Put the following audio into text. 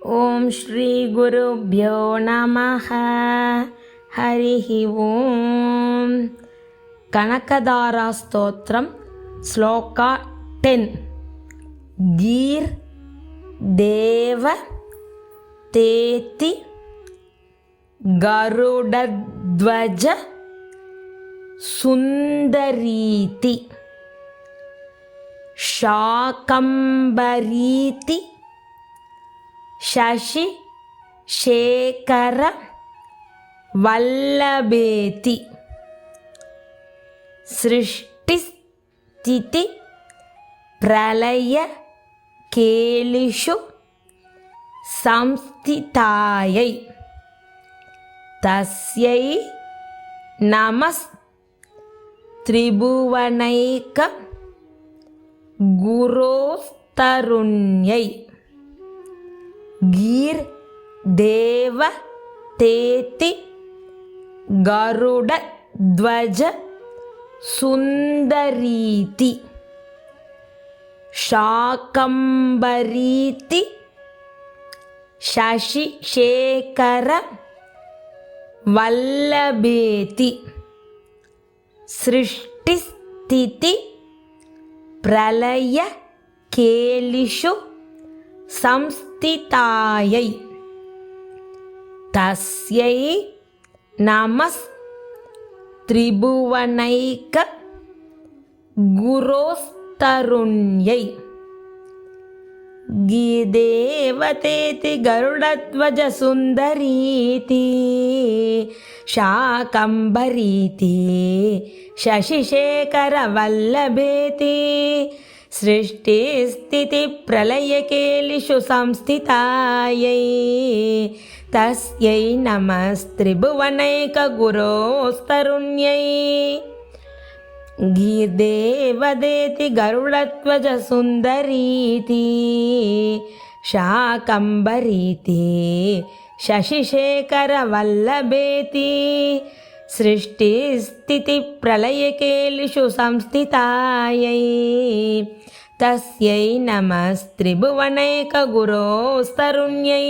ఓం శ్రీ గురుభ్యో నమః. హరి ఓం. కనకదార స్తోత్రం శ్లోక 10. గీర్ దేవ తేతి గరుడధ్వజ సుందరీతి శాకంబరీతి శశి శేఖర వల్లభేతి సృష్టి స్థితి ప్రళయ కేలిషు సంస్థితాయై తస్యై నమస్ త్రిభువనైక గురోస్తరుణ్యై గీర్ దేవ తేతి గరుడ ధ్వజ సుందరీతి శాకంబరీతి శశి శేఖర వల్లభేతి సృష్టి స్థితి ప్రళయ కేలిషు సంస్థితాయై తస్యై నమస్ త్రిభువనైక గురోస్తరుణ్యై గీదేవతేతి గరుడధ్వజ సుందరీతి శాకంబరీతి శశిశేఖర వల్లభేతి సృష్టి స్థితి ప్రళయకేలిషు సంస్థితాయై తస్యై నమస్త్రిభువనైక గురోస్తరుణ్యై గీర్దేవదేతి గరుడధ్వజ సుందరీతి శాకంబరీతి శశిశేఖర వల్లభేతి సృష్టి స్థితి ప్రళయకేలిషు సంస్థితాయై తస్యై నమస్త్రిభువనైక గురోస్తరుణ్యై.